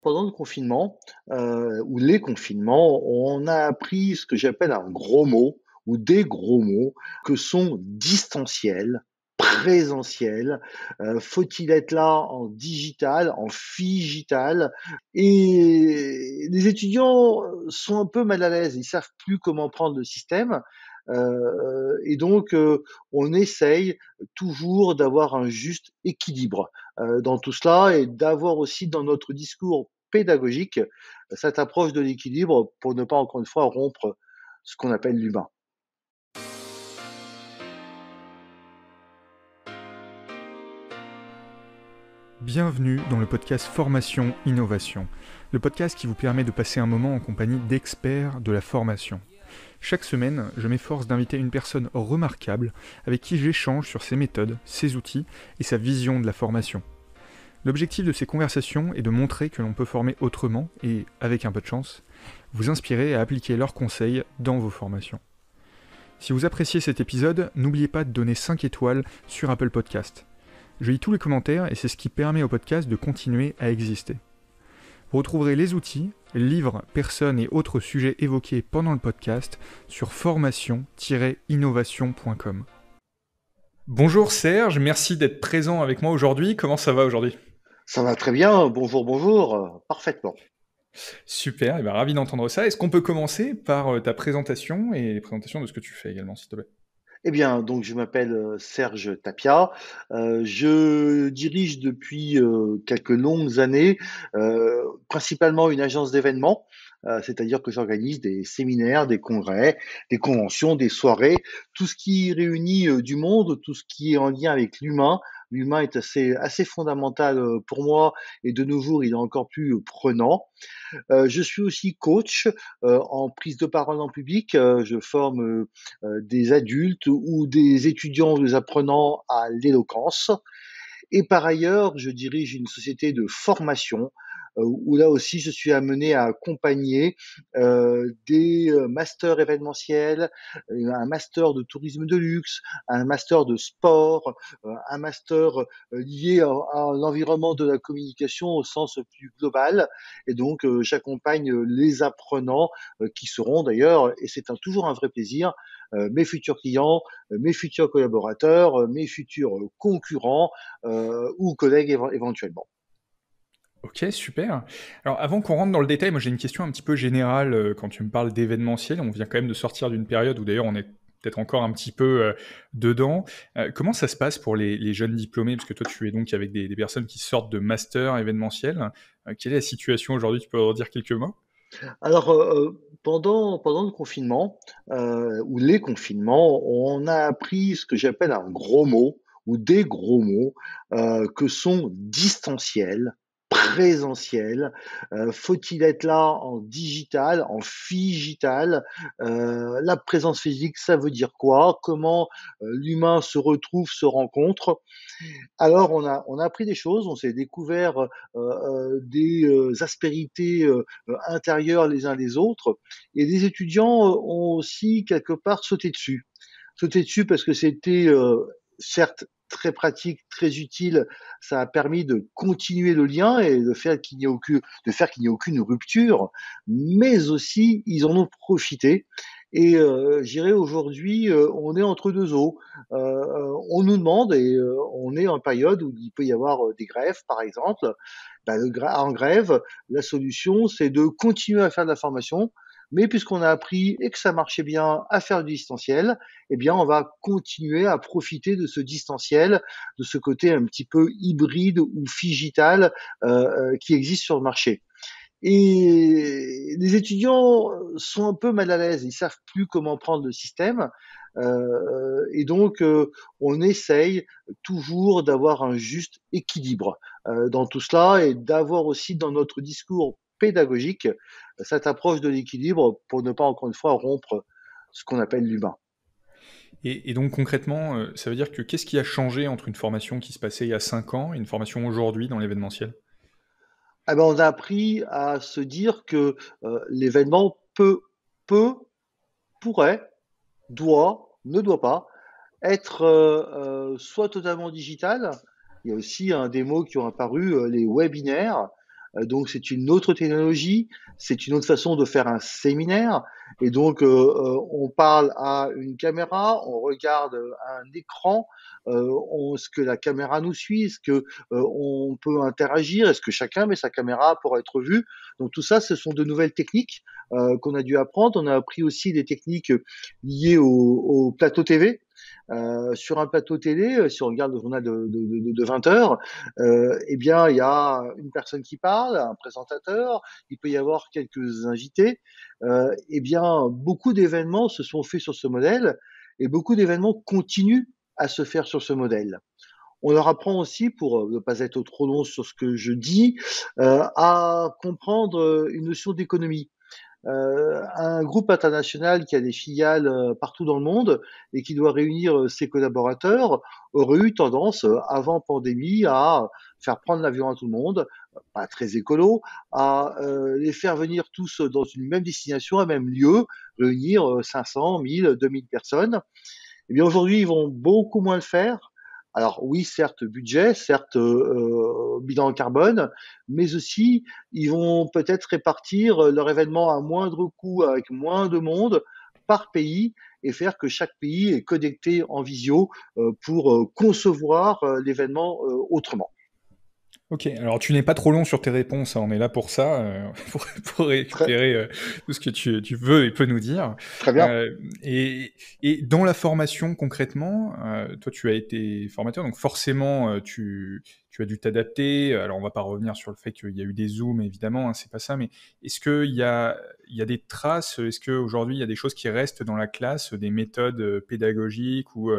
Pendant le confinement, ou les confinements, on a appris ce que j'appelle un gros mot ou des gros mots que sont distanciel, présentiel, faut-il être là en digital, en figital? Et les étudiants, sont un peu mal à l'aise, ils savent plus comment prendre le système, et donc on essaye toujours d'avoir un juste équilibre, dans tout cela et d'avoir aussi dans notre discours pédagogique cette approche de l'équilibre pour ne pas encore une fois rompre ce qu'on appelle l'humain. Bienvenue dans le podcast Formation Innovation, le podcast qui vous permet de passer un moment en compagnie d'experts de la formation. Chaque semaine, je m'efforce d'inviter une personne remarquable avec qui j'échange sur ses méthodes, ses outils et sa vision de la formation. L'objectif de ces conversations est de montrer que l'on peut former autrement et, avec un peu de chance, vous inspirer à appliquer leurs conseils dans vos formations. Si vous appréciez cet épisode, n'oubliez pas de donner 5 étoiles sur Apple Podcast. Je lis tous les commentaires et c'est ce qui permet au podcast de continuer à exister. Vous retrouverez les outils, livres, personnes et autres sujets évoqués pendant le podcast sur formation-innovation.com. Bonjour Serge, merci d'être présent avec moi aujourd'hui. Comment ça va aujourd'hui ? Ça va très bien, bonjour, bonjour, parfaitement. Super, et ravi d'entendre ça. Est-ce qu'on peut commencer par ta présentation et les présentations de ce que tu fais également, s'il te plaît ? Eh bien, donc je m'appelle, Serge Tapia, je dirige depuis, quelques longues années, principalement une agence d'événements, c'est-à-dire que j'organise des séminaires, des congrès, des conventions, des soirées, tout ce qui réunit, du monde, tout ce qui est en lien avec l'humain. L'humain est assez fondamental, pour moi et de nos jours, il est encore plus, prenant. Je suis aussi coach, en prise de parole en public. Je forme, des adultes ou des étudiants, des apprenants à l'éloquence. Et par ailleurs, je dirige une société de formation, où là aussi je suis amené à accompagner, des, masters événementiels, un master de tourisme de luxe, un master de sport, un master, lié à l'environnement de la communication au sens plus global. Et donc, j'accompagne, les apprenants, qui seront d'ailleurs, et c'est toujours un vrai plaisir, mes futurs clients, mes futurs collaborateurs, mes futurs, concurrents, ou collègues éventuellement. Ok, super. Alors avant qu'on rentre dans le détail, moi j'ai une question un petit peu générale quand tu me parles d'événementiel. On vient quand même de sortir d'une période où d'ailleurs on est peut-être encore un petit peu dedans. Comment ça se passe pour les jeunes diplômés? Parce que toi tu es donc avec des personnes qui sortent de master événementiel. Quelle est la situation aujourd'hui? Tu peux en dire quelques mots? Alors, pendant le confinement, ou les confinements, on a appris ce que j'appelle un gros mot ou des gros mots, que sont distanciel, présentiel, faut-il être là en digital, en figital? La présence physique, ça veut dire quoi? Comment, l'humain se retrouve, se rencontre? Alors on a appris des choses, on s'est découvert, des, aspérités, intérieures les uns les autres et les étudiants, ont aussi quelque part sauté dessus. Sauté dessus parce que c'était, certes très pratique, très utile, ça a permis de continuer le lien et de faire qu'il n'y ait aucune rupture, mais aussi ils en ont profité et je dirais aujourd'hui, on est entre 2 eaux. On nous demande et on est en période où il peut y avoir, des grèves par exemple. Bah, en grève, la solution, c'est de continuer à faire de la formation, mais puisqu'on a appris et que ça marchait bien à faire du distanciel, eh bien, on va continuer à profiter de ce distanciel, de ce côté un petit peu hybride ou figital, qui existe sur le marché. Et les étudiants sont un peu mal à l'aise, ils savent plus comment prendre le système, et donc on essaye toujours d'avoir un juste équilibre, dans tout cela et d'avoir aussi dans notre discours pédagogique, cette approche de l'équilibre pour ne pas encore une fois rompre ce qu'on appelle l'humain. Et donc concrètement, ça veut dire que qu'est-ce qui a changé entre une formation qui se passait il y a 5 ans et une formation aujourd'hui dans l'événementiel? Ah ben, on a appris à se dire que, l'événement peut, pourrait, doit, ne doit pas être, soit totalement digital. Il y a aussi, hein, des mots qui ont apparu, les webinaires, Donc c'est une autre technologie, c'est une autre façon de faire un séminaire. Et donc on parle à une caméra, on regarde un écran, est-ce que la caméra nous suit, est-ce que on peut interagir, est-ce que chacun met sa caméra pour être vu. Donc tout ça, ce sont de nouvelles techniques qu'on a dû apprendre. On a appris aussi des techniques liées au plateau TV. Sur un plateau télé, si on regarde le journal de 20 heures, eh bien, il y a une personne qui parle, un présentateur, il peut y avoir quelques invités. Eh bien, beaucoup d'événements se sont faits sur ce modèle et beaucoup d'événements continuent à se faire sur ce modèle. On leur apprend aussi, pour ne pas être trop long sur ce que je dis, à comprendre une notion d'économie. Un groupe international qui a des filiales partout dans le monde et qui doit réunir ses collaborateurs aurait eu tendance, avant pandémie, à faire prendre l'avion à tout le monde, pas très écolo, à les faire venir tous dans une même destination, un même lieu, réunir 500, 1000, 2000 personnes. Eh bien aujourd'hui, ils vont beaucoup moins le faire. Alors oui, certes budget, certes bilan carbone, mais aussi ils vont peut-être répartir leur événement à moindre coût, avec moins de monde par pays, et faire que chaque pays est connecté en visio pour concevoir l'événement autrement. Ok, alors tu n'es pas trop long sur tes réponses, hein, on est là pour ça, pour Très, récupérer tout ce que tu veux et peux nous dire. très bien. Euh, et, et dans la formation concrètement, toi tu as été formateur, donc forcément tu as dû t'adapter. Alors on va pas revenir sur le fait qu'il y a eu des zooms, évidemment, hein, c'est pas ça, mais est-ce il y a des traces, est-ce qu'aujourd'hui il y a des choses qui restent dans la classe, des méthodes pédagogiques ou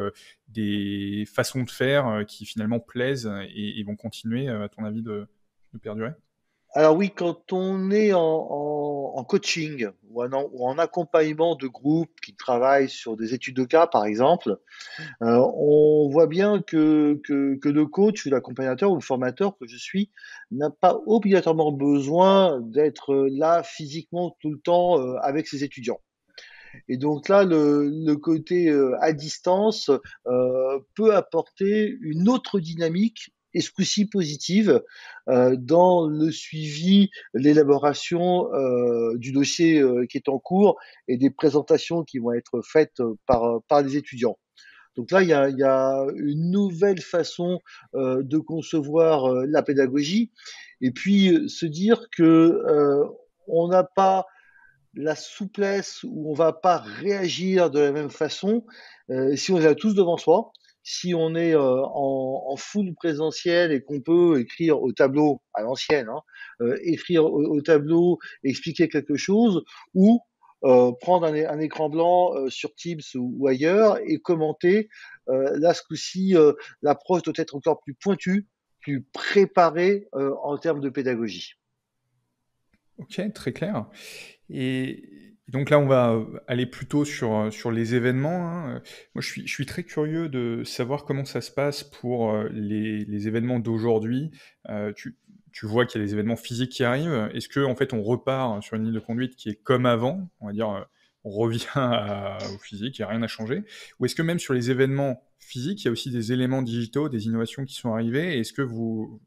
des façons de faire qui finalement plaisent et vont continuer, à ton avis, de perdurer? Alors oui, quand on est en coaching ou en accompagnement de groupes qui travaillent sur des études de cas, par exemple, on voit bien que le coach ou l'accompagnateur ou le formateur que je suis n'a pas obligatoirement besoin d'être là physiquement tout le temps avec ses étudiants. Et donc là, le côté à distance peut apporter une autre dynamique et ce coup-ci positive dans le suivi, l'élaboration du dossier qui est en cours et des présentations qui vont être faites par les étudiants. Donc là, il y a une nouvelle façon de concevoir la pédagogie et puis se dire que on n'a pas la souplesse où on va pas réagir de la même façon si on les a tous devant soi, si on est en full présentiel et qu'on peut écrire au tableau à l'ancienne, hein, écrire au tableau, expliquer quelque chose, ou prendre un écran blanc sur Teams ou ailleurs et commenter. Là, ce coup-ci, l'approche doit être encore plus pointue, plus préparée en termes de pédagogie. Ok, très clair. Et donc là, on va aller plutôt sur les événements, hein. Moi, je suis très curieux de savoir comment ça se passe pour les événements d'aujourd'hui. Tu vois qu'il y a des événements physiques qui arrivent. Est-ce que en fait, on repart sur une ligne de conduite qui est comme avant? On va dire, on revient au physique, il n'y a rien à changer. Ou est-ce que même sur les événements physiques, il y a aussi des éléments digitaux, des innovations qui sont arrivées? Et est-ce que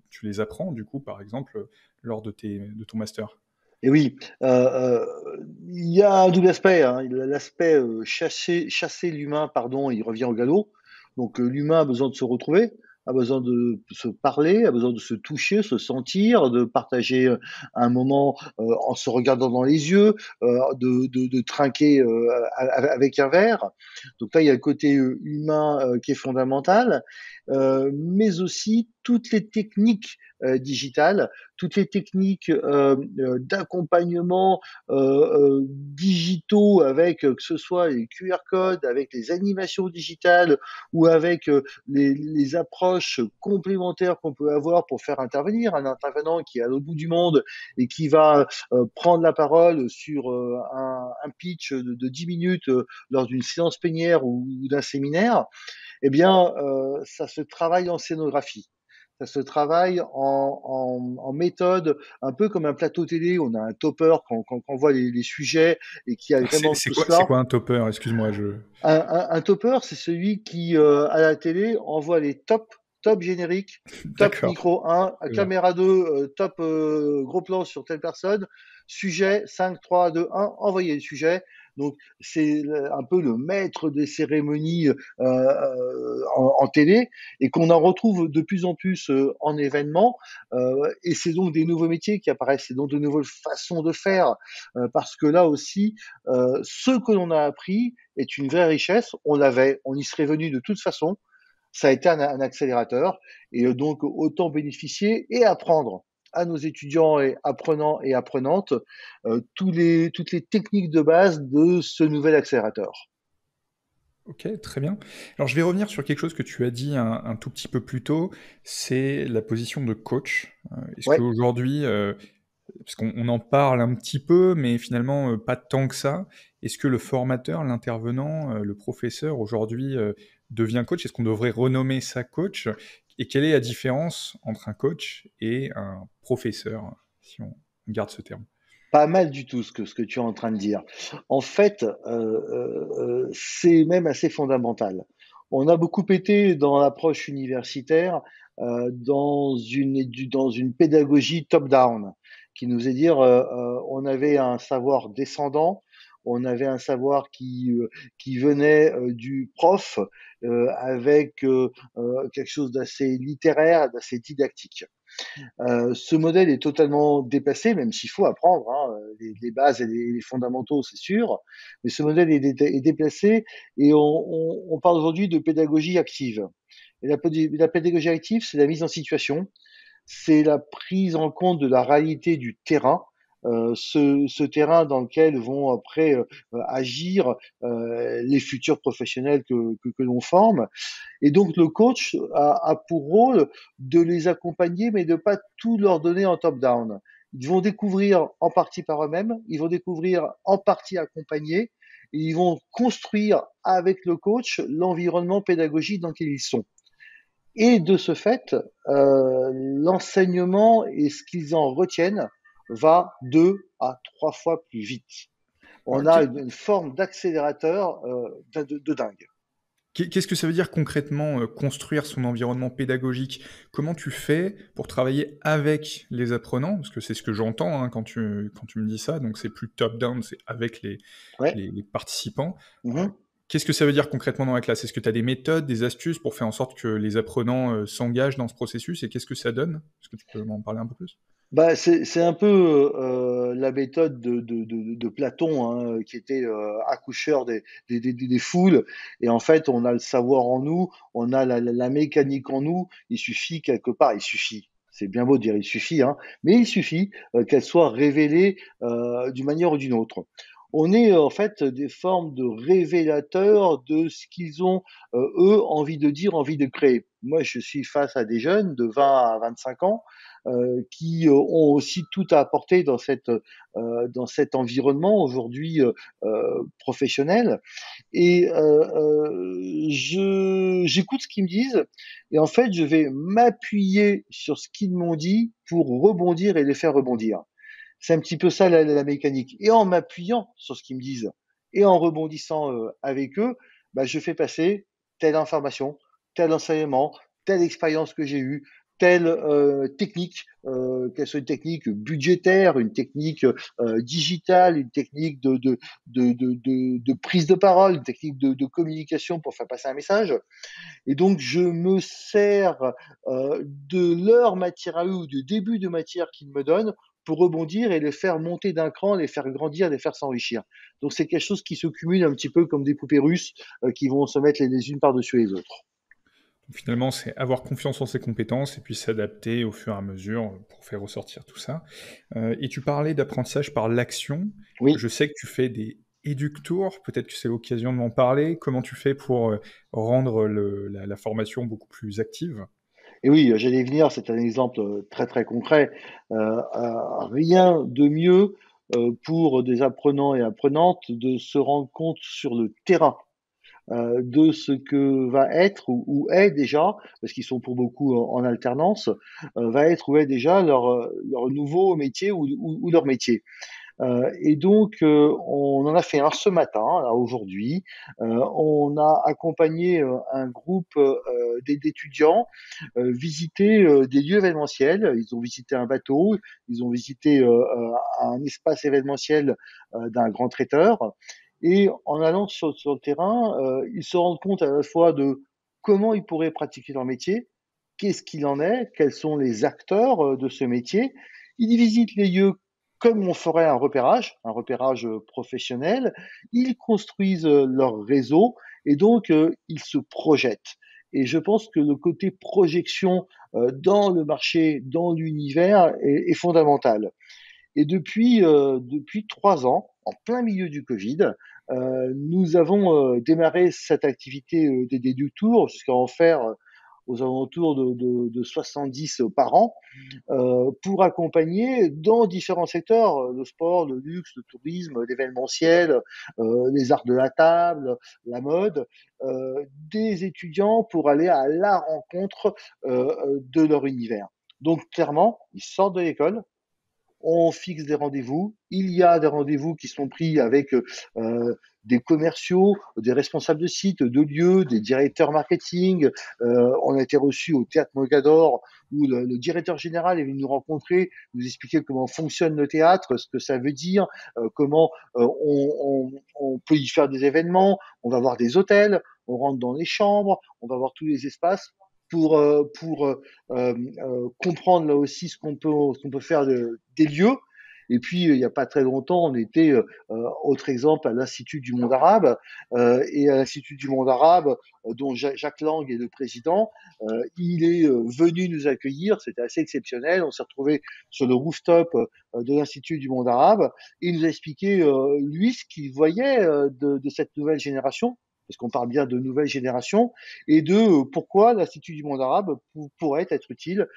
tu les apprends, du coup, par exemple, lors de ton master? Et oui, il y a un double aspect, hein. Il y a l'aspect chasser l'humain, pardon, il revient au galop. Donc l'humain a besoin de se retrouver, a besoin de se parler, a besoin de se toucher, se sentir, de partager un moment en se regardant dans les yeux, de trinquer avec un verre. Donc là, il y a le côté humain qui est fondamental, mais aussi toutes les techniques digitales, toutes les techniques d'accompagnement digitaux avec que ce soit les QR codes, avec les animations digitales ou avec les approches complémentaires qu'on peut avoir pour faire intervenir un intervenant qui est à l'autre bout du monde et qui va prendre la parole sur un pitch de 10 minutes lors d'une séance plénière ou d'un séminaire, eh bien, ça se travaille en scénographie. Ça se travaille en méthode, un peu comme un plateau télé. On a un topper quand on voit les sujets et qui a vraiment tout C'est cela. quoi un topper? Excuse-moi, je. Un topper, c'est celui qui, à la télé, envoie les top top générique, top D'accord. micro 1, Très bien. caméra 2, top gros plan sur telle personne, sujet 5, 3, 2, 1, envoyer le sujet. Donc c'est un peu le maître des cérémonies en télé et qu'on en retrouve de plus en plus en événements. Et c'est donc des nouveaux métiers qui apparaissent, c'est donc de nouvelles façons de faire parce que là aussi, ce que l'on a appris est une vraie richesse. On l'avait, on y serait venu de toute façon. Ça a été un accélérateur et donc autant bénéficier et apprendre à nos étudiants et apprenants et apprenantes toutes les techniques de base de ce nouvel accélérateur. OK, très bien. Alors je vais revenir sur quelque chose que tu as dit un tout petit peu plus tôt, c'est la position de coach. Est-ce Ouais. qu'aujourd'hui, parce qu'on en parle un petit peu, mais finalement, pas tant que ça. Est-ce que le formateur, l'intervenant, le professeur aujourd'hui, devient coach? Est-ce qu'on devrait renommer ça coach? Et quelle est la différence entre un coach et un professeur, si on garde ce terme? Pas mal du tout ce que tu es en train de dire. En fait, c'est même assez fondamental. On a beaucoup été dans l'approche universitaire, dans une pédagogie top-down, qui nous est dire, on avait un savoir descendant, on avait un savoir qui venait du prof, avec quelque chose d'assez littéraire, d'assez didactique. Ce modèle est totalement dépassé, même s'il faut apprendre hein, les bases et les fondamentaux, c'est sûr, mais ce modèle est déplacé et on parle aujourd'hui de pédagogie active. Et la pédagogie active, c'est la mise en situation, c'est la prise en compte de la réalité du terrain, ce terrain dans lequel vont après agir les futurs professionnels que l'on forme. Et donc le coach a pour rôle de les accompagner, mais de pas tout leur donner en top-down. Ils vont découvrir en partie par eux-mêmes, ils vont découvrir en partie accompagnés, et ils vont construire avec le coach l'environnement pédagogique dans lequel ils sont. Et de ce fait, l'enseignement et ce qu'ils en retiennent va 2 à 3 fois plus vite. On Alors, a une forme d'accélérateur de dingue. qu'est-ce que ça veut dire concrètement, construire son environnement pédagogique? Comment tu fais pour travailler avec les apprenants? Parce que c'est ce que j'entends, hein, quand tu me dis ça, donc c'est plus top down, c'est avec Ouais. les participants. Heu, Mhm. qu'est-ce que ça veut dire concrètement dans la classe? Est-ce que tu as des méthodes, des astuces pour faire en sorte que les apprenants, s'engagent dans ce processus et qu'est-ce que ça donne? Est-ce que tu peux m'en parler un peu plus? Bah, c'est un peu, la méthode de Platon, hein, qui était, accoucheur des foules et en fait, on a le savoir en nous, on a la mécanique en nous, il suffit quelque part il suffit, c'est bien beau de dire: «Il suffit», hein, mais il suffit, qu'elle soit révélée, d'une manière ou d'une autre. On est, en fait, des formes de révélateurs de ce qu'ils ont, eux, envie de dire, envie de créer. Moi, je suis face à des jeunes de 20 à 25 ans, qui ont aussi tout à apporter dans cet environnement aujourd'hui professionnel. Et j'écoute ce qu'ils me disent et en fait, je vais m'appuyer sur ce qu'ils m'ont dit pour rebondir et les faire rebondir. C'est un petit peu ça la mécanique. Et en m'appuyant sur ce qu'ils me disent et en rebondissant avec eux, bah, je fais passer telle information, tel enseignement, telle expérience que j'ai eue, telle technique, qu'elle soit une technique budgétaire, une technique digitale, une technique de prise de parole, une technique de communication pour faire passer un message. Et donc, je me sers de leur matière à eux ou du début de matière qu'ils me donnent pour rebondir et les faire monter d'un cran, les faire grandir, les faire s'enrichir. Donc, c'est quelque chose qui se cumule un petit peu comme des poupées russes qui vont se mettre les unes par-dessus les autres. Donc finalement, c'est avoir confiance en ses compétences et puis s'adapter au fur et à mesure, pour faire ressortir tout ça. Et tu parlais d'apprentissage par l'action. Oui. Je sais que tu fais des éductours, peut-être que c'est l'occasion de m'en parler. Comment tu fais pour, rendre la formation beaucoup plus active? Et oui, j'allais y venir, c'est un exemple très très concret. Rien de mieux pour des apprenants et apprenantes de se rendre compte sur le terrain de ce que va être ou est déjà, parce qu'ils sont pour beaucoup en alternance, va être ou est déjà leur nouveau métier ou leur métier. Et donc, on en a fait un ce matin, là, aujourd'hui. On a accompagné un groupe d'étudiants visiter des lieux événementiels. Ils ont visité un bateau, ils ont visité un espace événementiel d'un grand traiteur. Et en allant sur le terrain, ils se rendent compte à la fois de comment ils pourraient pratiquer leur métier, qu'est-ce qu'il en est, quels sont les acteurs de ce métier. Ils visitent les lieux comme on ferait un repérage professionnel. Ils construisent leur réseau et donc ils se projettent. Et je pense que le côté projection dans le marché, dans l'univers est fondamental. Et depuis 3 ans, en plein milieu du Covid, nous avons démarré cette activité des déducts tours jusqu'à en faire aux alentours de 70 par an pour accompagner dans différents secteurs, le sport, le luxe, le tourisme, l'événementiel, les arts de la table, la mode, des étudiants pour aller à la rencontre de leur univers. Donc clairement, ils sortent de l'école, on fixe des rendez-vous. Il y a des rendez-vous qui sont pris avec des commerciaux, des responsables de sites, de lieux, des directeurs marketing. On a été reçu au Théâtre Mogador où le directeur général est venu nous rencontrer, nous expliquer comment fonctionne le théâtre, ce que ça veut dire, comment on peut y faire des événements. On va voir des hôtels, on rentre dans les chambres, on va voir tous les espaces pour comprendre là aussi ce qu'on peut faire des lieux. Et puis, il n'y a pas très longtemps, on était, autre exemple, à l'Institut du monde arabe. Et à l'Institut du monde arabe, dont Jacques Lang est le président, il est venu nous accueillir. C'était assez exceptionnel. On s'est retrouvé sur le rooftop de l'Institut du monde arabe. Et il nous a expliqué, lui, ce qu'il voyait de cette nouvelle génération, parce qu'on parle bien de nouvelle génération, et de pourquoi l'Institut du monde arabe pourrait être utile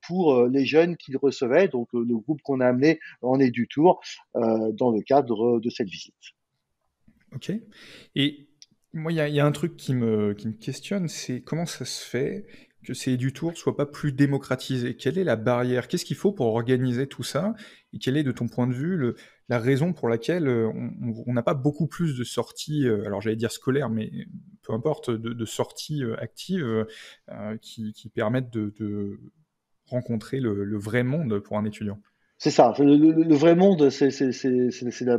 pour les jeunes qu'il recevait, donc le groupe qu'on a amené en est du tour dans le cadre de cette visite. Ok. Et moi, il y a un truc qui me questionne, c'est comment ça se fait que ces édutours ne soient pas plus démocratisés? Quelle est la barrière? Qu'est-ce qu'il faut pour organiser tout ça? Et quelle est, de ton point de vue, la raison pour laquelle on n'a pas beaucoup plus de sorties, alors j'allais dire scolaires, mais peu importe, de sorties actives qui permettent de rencontrer le vrai monde pour un étudiant? C'est ça, le vrai monde, c'est la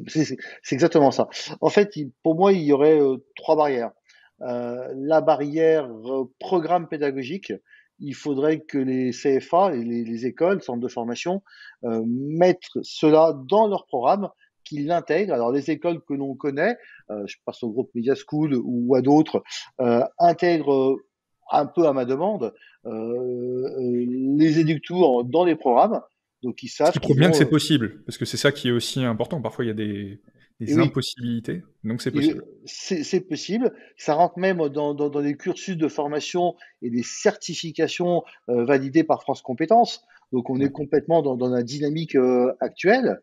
c'est exactement ça. En fait, pour moi, il y aurait trois barrières. La barrière programme pédagogique, il faudrait que les CFA, les écoles, centres de formation, mettent cela dans leur programme, qu'ils l'intègrent. Alors les écoles que l'on connaît, je passe au groupe Media School ou à d'autres, intègrent un peu à ma demande les éductours dans les programmes. Donc ils Ce savent qui prouve qu'ils bien que c'est vont. possible, parce que c'est ça qui est aussi important. Parfois, il y a Et des oui, impossibilités, donc c'est possible. c'est possible. Ça rentre même dans les cursus de formation et des certifications validées par France Compétences. Donc on est Ouais. complètement dans la dynamique actuelle.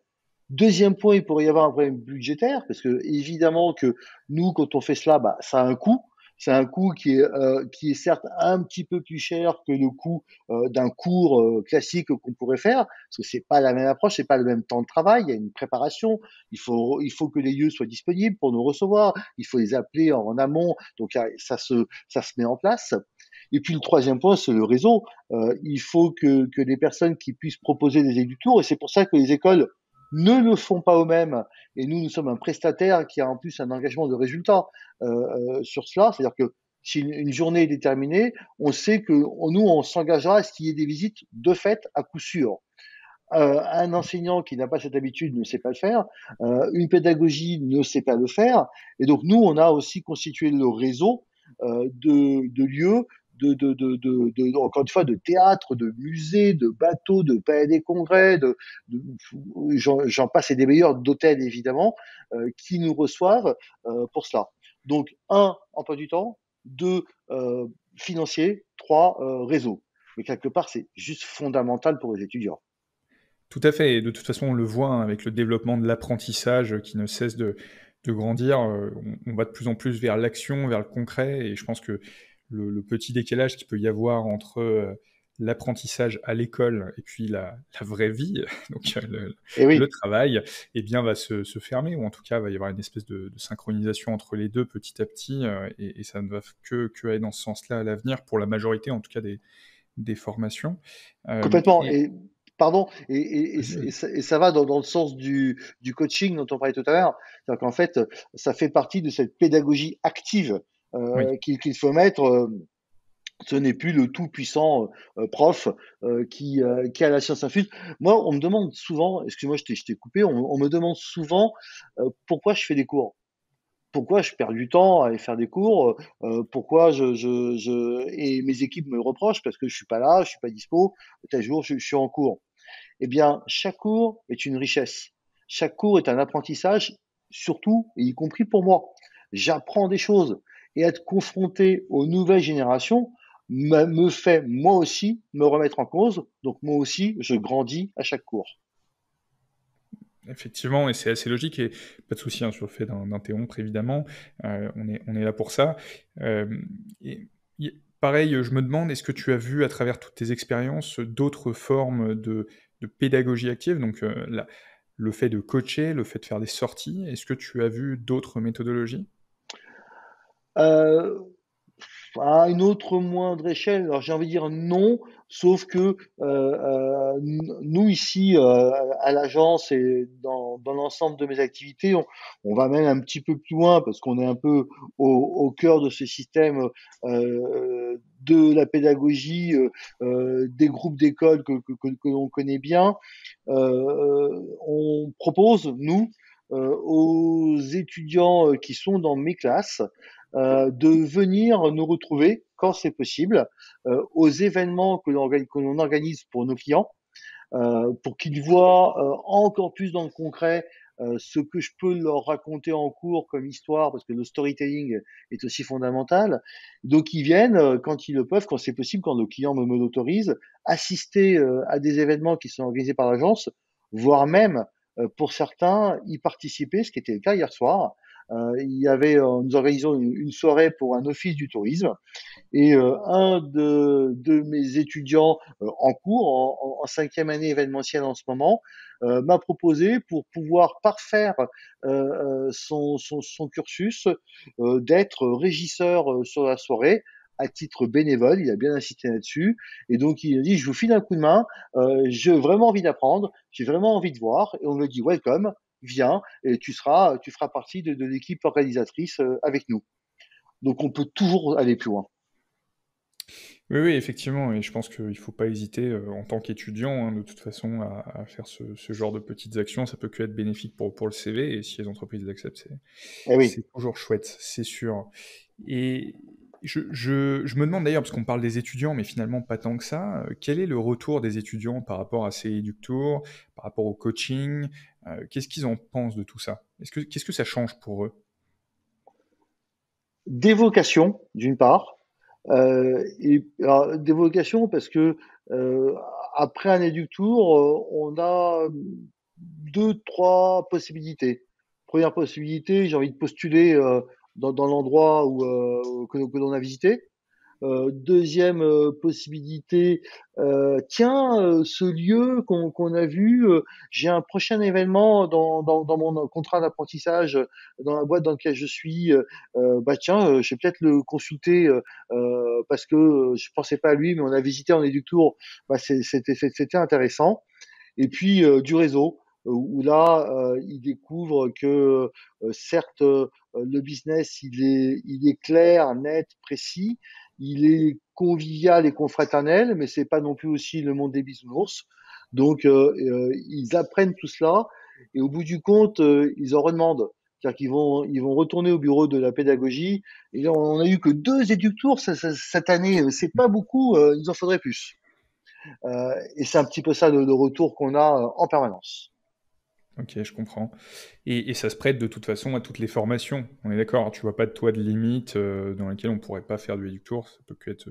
Deuxième point, il pourrait y avoir un problème budgétaire, parce que évidemment que nous, quand on fait cela, bah, ça a un coût. C'est un coût qui est certes un petit peu plus cher que le coût d'un cours classique qu'on pourrait faire, parce que c'est pas la même approche, c'est pas le même temps de travail, il y a une préparation, il faut que les lieux soient disponibles pour nous recevoir, il faut les appeler en amont, donc ça se met en place. Et puis le troisième point, c'est le réseau. Il faut que les personnes qui puissent proposer des édutours, et c'est pour ça que les écoles ne le font pas eux-mêmes. Et nous sommes un prestataire qui a en plus un engagement de résultat sur cela. C'est-à-dire que si une journée est déterminée, on sait que nous, on s'engagera à ce qu'il y ait des visites de fait à coup sûr. Un enseignant qui n'a pas cette habitude ne sait pas le faire, une pédagogie ne sait pas le faire, et donc nous, on a aussi constitué le réseau de lieux, encore une fois, de théâtre, de musées, de bateaux, de palais des congrès, j'en passe et des meilleurs, d'hôtels évidemment, qui nous reçoivent pour cela. Donc, un, emploi du temps, deux, financier, trois, réseau. Mais quelque part, c'est juste fondamental pour les étudiants. Tout à fait, et de toute façon, on le voit hein, avec le développement de l'apprentissage qui ne cesse de grandir. On va de plus en plus vers l'action, vers le concret, et je pense que le petit décalage qu'il peut y avoir entre l'apprentissage à l'école et puis la vraie vie, donc Et le oui, travail, eh bien, va se fermer, ou en tout cas, va y avoir une espèce de synchronisation entre les deux petit à petit, et ça ne va que aller dans ce sens-là à l'avenir, pour la majorité, en tout cas, des formations. complètement. Et Et pardon, et vas-y, ça va dans le sens du coaching dont on parlait tout à l'heure. C'est-à-dire qu'en fait, ça fait partie de cette pédagogie active oui. qu'il faut mettre. Ce n'est plus le tout-puissant prof qui a la science infuse. Moi, on me demande souvent, excuse-moi, je t'ai coupé, on me demande souvent pourquoi je fais des cours. Pourquoi je perds du temps à aller faire des cours, pourquoi et mes équipes me reprochent parce que je suis pas là, je suis pas dispo, tel jour je suis en cours. Eh bien, chaque cours est une richesse. Chaque cours est un apprentissage, surtout et y compris pour moi. J'apprends des choses et être confronté aux nouvelles générations me fait moi aussi me remettre en cause. Donc moi aussi, je grandis à chaque cours. Effectivement, et c'est assez logique, et pas de souci, hein, sur le fait d'interrompre, évidemment. On est là pour ça. Et pareil, je me demande, est-ce que tu as vu à travers toutes tes expériences d'autres formes de pédagogie active, donc le fait de coacher, le fait de faire des sorties, est-ce que tu as vu d'autres méthodologies? Euh, À une autre moindre échelle, alors j'ai envie de dire non, sauf que nous ici à l'agence et dans l'ensemble de mes activités, on va même un petit peu plus loin parce qu'on est un peu au cœur de ce système de la pédagogie, des groupes d'écoles que l'on connaît bien. On propose, nous, aux étudiants qui sont dans mes classes, de venir nous retrouver quand c'est possible aux événements que l'on organise pour nos clients, pour qu'ils voient encore plus dans le concret ce que je peux leur raconter en cours comme histoire, parce que le storytelling est aussi fondamental. Donc ils viennent quand ils le peuvent, quand c'est possible, quand nos clients me l'autorisent, assister à des événements qui sont organisés par l'agence, voire même pour certains y participer, ce qui était le cas hier soir. Nous organisons une soirée pour un office du tourisme et un de mes étudiants en cours, en cinquième année événementielle en ce moment, m'a proposé pour pouvoir parfaire son cursus d'être régisseur sur la soirée à titre bénévole. Il a bien insisté là-dessus. Et donc, il a dit, je vous file un coup de main. J'ai vraiment envie d'apprendre. J'ai vraiment envie de voir. Et on me dit, welcome, viens. Et tu feras partie de l'équipe organisatrice avec nous. Donc, on peut toujours aller plus loin. Oui, oui, effectivement, et je pense qu'il ne faut pas hésiter, en tant qu'étudiant, hein, de toute façon, à faire ce genre de petites actions. Ça peut que être bénéfique pour le CV, et si les entreprises l'acceptent, Eh oui. c'est toujours chouette, c'est sûr. Et je me demande d'ailleurs, parce qu'on parle des étudiants, mais finalement pas tant que ça, quel est le retour des étudiants par rapport à ces EducTours, par rapport au coaching? Qu'est-ce qu'ils en pensent de tout ça? Qu'est-ce que ça change pour eux? D'évocation, d'une part, et alors, d'évocation parce que euh, après un éductour, on a deux, trois possibilités. Première possibilité, j'ai envie de postuler dans l'endroit que l'on a visité. Deuxième possibilité, tiens, ce lieu qu'on a vu, j'ai un prochain événement dans mon contrat d'apprentissage dans la boîte dans laquelle je suis. Bah tiens, je vais peut-être le consulter parce que je pensais pas à lui, mais on a visité en éductour. Bah, c'était intéressant. Et puis du réseau, où là, ils découvrent que certes, le business, il est clair, net, précis, il est convivial et confraternel, mais c'est pas non plus aussi le monde des bisounours. Donc, ils apprennent tout cela, et au bout du compte, ils en redemandent. C'est-à-dire ils vont retourner au bureau de la pédagogie. Et on a eu que deux éductours cette année. C'est pas beaucoup, il nous en faudrait plus. Et c'est un petit peu ça le retour qu'on a en permanence. Ok, je comprends. Et ça se prête de toute façon à toutes les formations. On est d'accord, hein, tu vois pas de toi de limite dans laquelle on pourrait pas faire du EducTour. Ça peut que être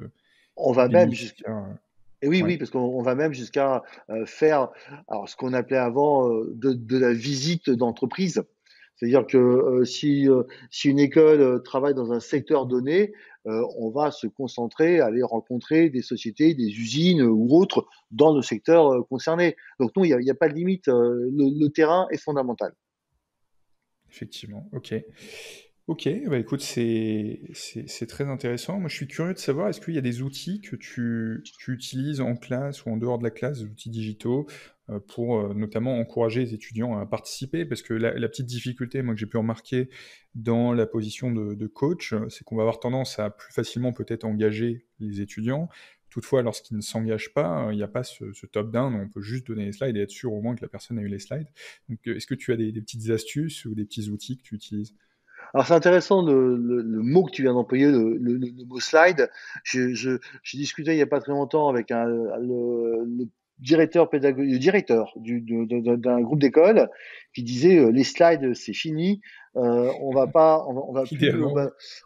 On va même bénéfique, jusqu'à hein. et oui, Ouais. oui, parce qu'on va même jusqu'à faire alors ce qu'on appelait avant de la visite d'entreprise. C'est-à-dire que si une école travaille dans un secteur donné, on va se concentrer à aller rencontrer des sociétés, des usines ou autres dans le secteur concerné. Donc non, il y a pas de limite. Le terrain est fondamental. Effectivement, ok. Ok, bah écoute, c'est très intéressant. Moi, je suis curieux de savoir, est-ce qu'il y a des outils que tu utilises en classe ou en dehors de la classe, des outils digitaux, pour notamment encourager les étudiants à participer? Parce que la petite difficulté, moi, que j'ai pu remarquer dans la position de coach, c'est qu'on va avoir tendance à plus facilement peut-être engager les étudiants. Toutefois, lorsqu'ils ne s'engagent pas, il n'y a pas ce top-down où on peut juste donner les slides et être sûr au moins que la personne a eu les slides. Donc, est-ce que tu as des petites astuces ou des petits outils que tu utilises? Alors c'est intéressant le mot que tu viens d'employer, le mot slide. J'ai discuté il n'y a pas très longtemps avec le directeur pédagogique, le directeur d'un groupe d'école qui disait les slides c'est fini, on va pas, Idéalement, oui.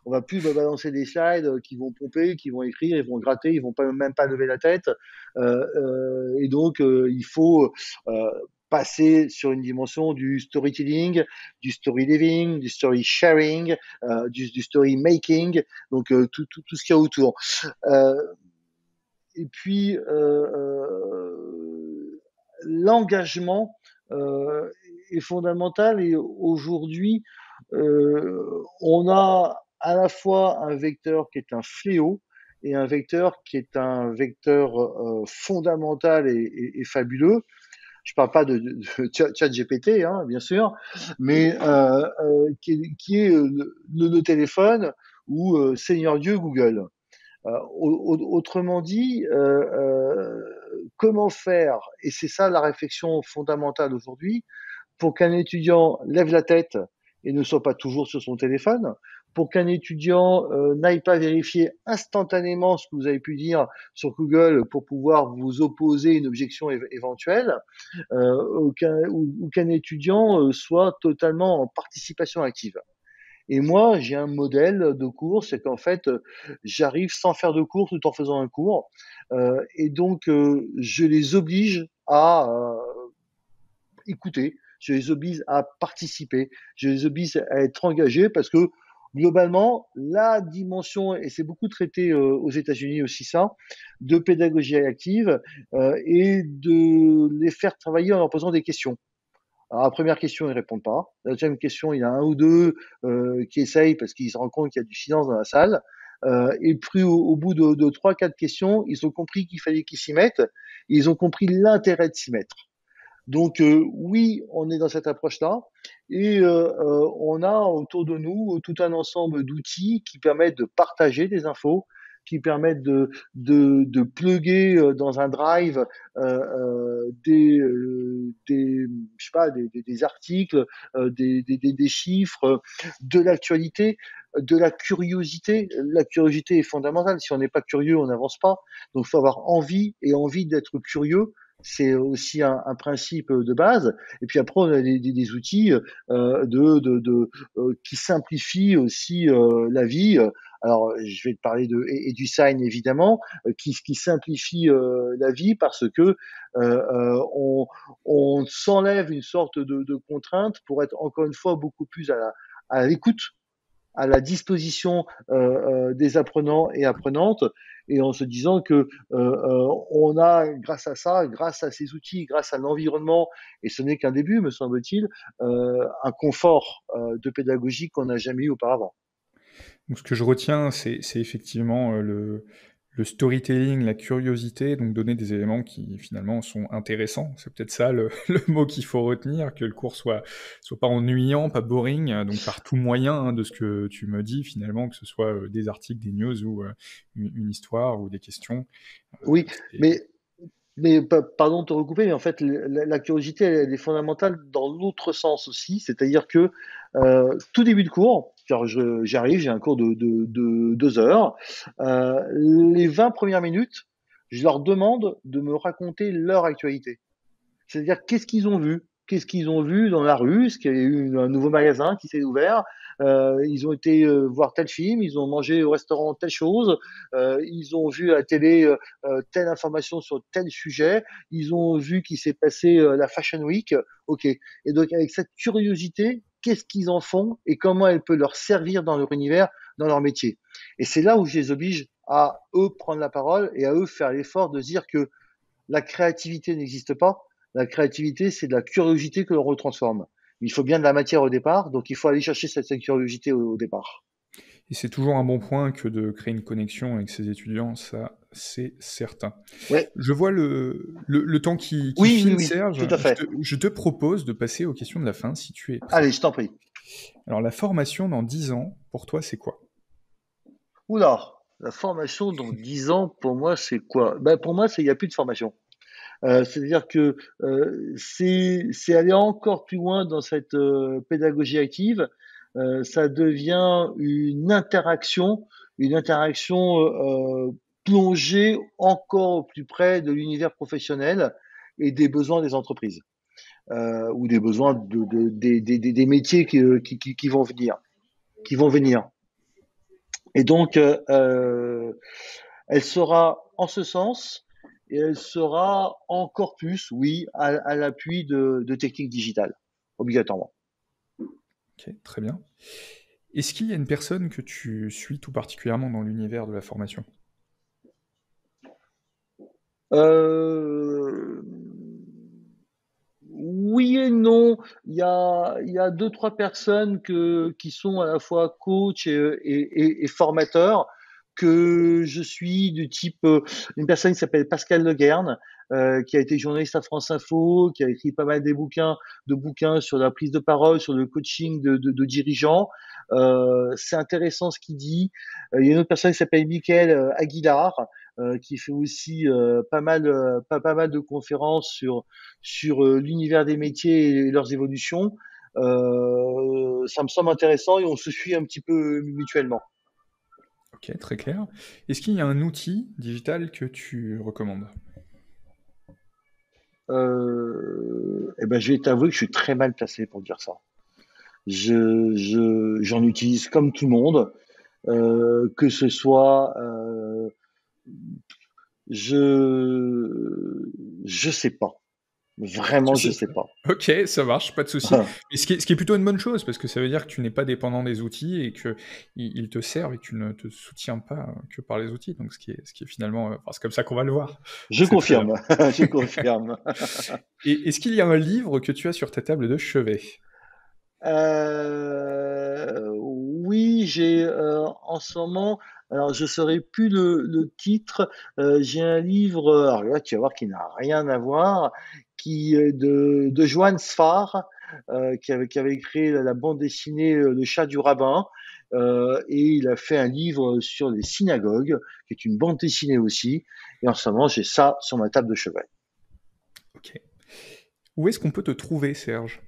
on va plus balancer des slides qui vont pomper, qui vont écrire, ils vont gratter, ils vont pas même pas lever la tête, et donc il faut euh, passer sur une dimension du storytelling, du story living, du story sharing, du story making, donc tout ce qu'il y a autour. Euh, et puis l'engagement est fondamental et aujourd'hui on a à la fois un vecteur qui est un fléau et un vecteur qui est un vecteur fondamental et fabuleux. Je parle pas de ChatGPT, hein, bien sûr, mais qui est le téléphone ou Seigneur Dieu Google. Autrement dit, comment faire, et c'est ça la réflexion fondamentale aujourd'hui, pour qu'un étudiant lève la tête et ne soit pas toujours sur son téléphone, pour qu'un étudiant n'aille pas vérifier instantanément ce que vous avez pu dire sur Google pour pouvoir vous opposer une objection éventuelle, ou qu'un étudiant soit totalement en participation active. Et moi, j'ai un modèle de cours, c'est qu'en fait, j'arrive sans faire de cours tout en faisant un cours. Et donc, je les oblige à écouter, je les oblige à participer, je les oblige à être engagés parce que globalement, la dimension, et c'est beaucoup traité aux États-Unis aussi ça, de pédagogie active et de les faire travailler en leur posant des questions. Alors, la première question, ils répondent pas. La deuxième question, il y a un ou deux qui essayent parce qu'ils se rendent compte qu'il y a du silence dans la salle. Et puis, au bout de 3-4 questions, ils ont compris qu'il fallait qu'ils s'y mettent. Ils ont compris l'intérêt de s'y mettre. Donc, oui, on est dans cette approche-là. Et on a autour de nous tout un ensemble d'outils qui permettent de partager des infos, qui permettent de plugger dans un drive je sais pas, des articles, des chiffres, de l'actualité, de la curiosité. La curiosité est fondamentale. Si on n'est pas curieux, on n'avance pas. Donc, il faut avoir envie et envie d'être curieux. C'est aussi un principe de base. Et puis après, on a des outils qui simplifient aussi la vie. Alors, je vais te parler de EduSign évidemment, qui simplifie la vie parce que on s'enlève une sorte de contrainte pour être encore une fois beaucoup plus à l'écoute, à la disposition des apprenants et apprenantes, et en se disant que on a, grâce à ça, grâce à ces outils, grâce à l'environnement, et ce n'est qu'un début, me semble-t-il, un confort de pédagogie qu'on n'a jamais eu auparavant. Donc, ce que je retiens, c'est effectivement le storytelling, la curiosité, donc donner des éléments qui finalement sont intéressants. C'est peut-être ça le mot qu'il faut retenir, que le cours soit pas ennuyant, pas boring, donc par tout moyen, hein, de ce que tu me dis finalement, que ce soit des articles, des news ou une histoire ou des questions. Oui, C'est mais pardon de te recouper, mais en fait, la curiosité, elle est fondamentale dans l'autre sens aussi, c'est-à-dire que tout début de cours, car j'arrive, j'ai un cours de 2 heures, les 20 premières minutes, je leur demande de me raconter leur actualité. C'est-à-dire, qu'est-ce qu'ils ont vu? Qu'est-ce qu'ils ont vu dans la rue? Est-ce qu'il y a eu un nouveau magasin qui s'est ouvert? Ils ont été voir tel film, ils ont mangé au restaurant telle chose, ils ont vu à la télé telle information sur tel sujet, ils ont vu qu'il s'est passé la Fashion Week. Ok. Et donc, avec cette curiosité, qu'est-ce qu'ils en font et comment elle peut leur servir dans leur univers? dans leur métier. Et c'est là où je les oblige à eux prendre la parole et à eux faire l'effort de se dire que la créativité n'existe pas. La créativité, c'est de la curiosité que l'on retransforme. Il faut bien de la matière au départ, donc il faut aller chercher cette curiosité au départ. Et c'est toujours un bon point que de créer une connexion avec ses étudiants, ça c'est certain. Ouais. Je vois le temps qui Oui, oui, file, oui, Serge. tout à fait. Je te propose de passer aux questions de la fin, si tu es prêt. Allez, je t'en prie. Alors, la formation dans 10 ans, pour toi, c'est quoi? Oula, la formation dans 10 ans, pour moi, c'est quoi? Ben, pour moi, il n'y a plus de formation. C'est-à-dire que c'est aller encore plus loin dans cette pédagogie active. Ça devient une interaction plongée encore au plus près de l'univers professionnel et des besoins des entreprises ou des besoins des métiers qui vont venir, qui vont venir. Et donc, elle sera en ce sens et elle sera encore plus, oui, à l'appui de techniques digitales, obligatoirement. Ok, très bien. Est-ce qu'il y a une personne que tu suis tout particulièrement dans l'univers de la formation? Euh, oui et non. Il y a deux, trois personnes qui sont à la fois coach et formateurs que je suis du type une personne qui s'appelle Pascal Leguerne, qui a été journaliste à France Info, qui a écrit pas mal de bouquins sur la prise de parole, sur le coaching de dirigeants. C'est intéressant ce qu'il dit. Il y a une autre personne qui s'appelle Michael Aguilar, qui fait aussi pas mal de conférences sur l'univers des métiers et leurs évolutions. Ça me semble intéressant et on se suit un petit peu mutuellement. Ok, très clair. Est-ce qu'il y a un outil digital que tu recommandes? Eh ben, je vais t'avouer que je suis très mal placé pour dire ça. J'en utilise comme tout le monde, que ce soit, je sais pas. Vraiment, Tu je sais sais pas. Ok, ça marche, pas de souci. Mais ce qui est plutôt une bonne chose, parce que ça veut dire que tu n'es pas dépendant des outils et que ils te servent et que tu ne te soutiens pas que par les outils. Donc, ce qui est finalement, enfin, c'est comme ça qu'on va le voir. Je C'est très bien. confirme, je confirme. Et est-ce qu'il y a un livre que tu as sur ta table de chevet? Oui, j'ai en ce moment, alors je saurais plus le titre. J'ai un livre, alors là tu vas voir qui n'a rien à voir, qui est de Johann Sfar, qui avait créé la bande dessinée Le Chat du rabbin, et il a fait un livre sur les synagogues, qui est une bande dessinée aussi. Et en ce moment, j'ai ça sur ma table de chevet. Ok. Où est-ce qu'on peut te trouver, Serge?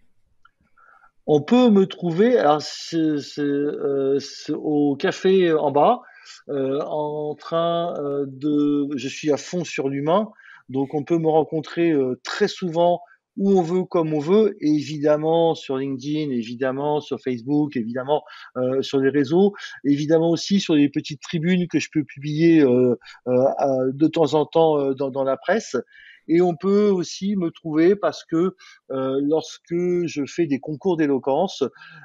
On peut me trouver, alors c'est au café en bas, en train je suis à fond sur l'humain, donc on peut me rencontrer très souvent où on veut, comme on veut, et évidemment sur LinkedIn, évidemment sur Facebook, évidemment sur les réseaux, évidemment aussi sur les petites tribunes que je peux publier de temps en temps dans la presse. Et on peut aussi me trouver parce que lorsque je fais des concours d'éloquence,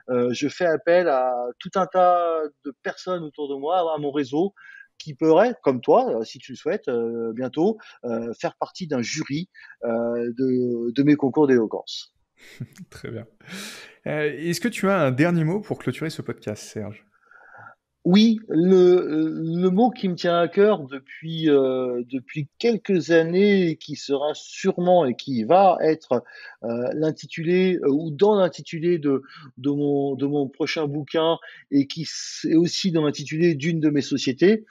je fais appel à tout un tas de personnes autour de moi, à mon réseau, qui pourraient, comme toi, si tu le souhaites, bientôt, faire partie d'un jury de mes concours d'éloquence. Très bien. Est-ce que tu as un dernier mot pour clôturer ce podcast, Serge? Oui, le mot qui me tient à cœur depuis quelques années et qui sera sûrement et qui va être l'intitulé ou dans l'intitulé de mon prochain bouquin et qui est aussi dans l'intitulé d'une de mes sociétés,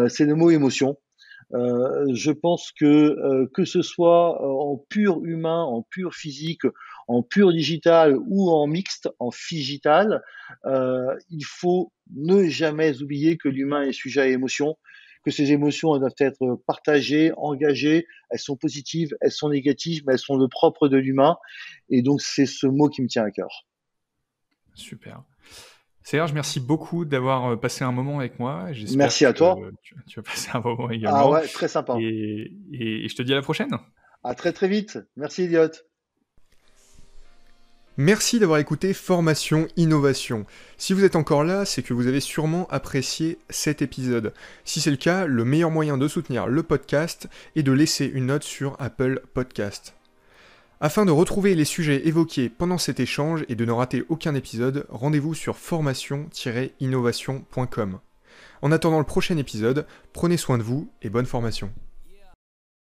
c'est le mot émotion. Je pense que ce soit en pur humain, en pur physique, en pur digital ou en mixte, en figital, il faut ne jamais oublier que l'humain est sujet à émotions, que ces émotions elles doivent être partagées, engagées, elles sont positives, elles sont négatives, mais elles sont le propre de l'humain. Et donc c'est ce mot qui me tient à cœur. Super. Serge, merci beaucoup d'avoir passé un moment avec moi. J'espère Merci à toi. que tu as passé un moment Ah également. ouais, très sympa. Et je te dis à la prochaine. À très très vite. Merci Elliot. Merci d'avoir écouté Formation Innovation. Si vous êtes encore là, c'est que vous avez sûrement apprécié cet épisode. Si c'est le cas, le meilleur moyen de soutenir le podcast est de laisser une note sur Apple Podcast. Afin de retrouver les sujets évoqués pendant cet échange et de ne rater aucun épisode, rendez-vous sur formation-innovation.com. En attendant le prochain épisode, prenez soin de vous et bonne formation.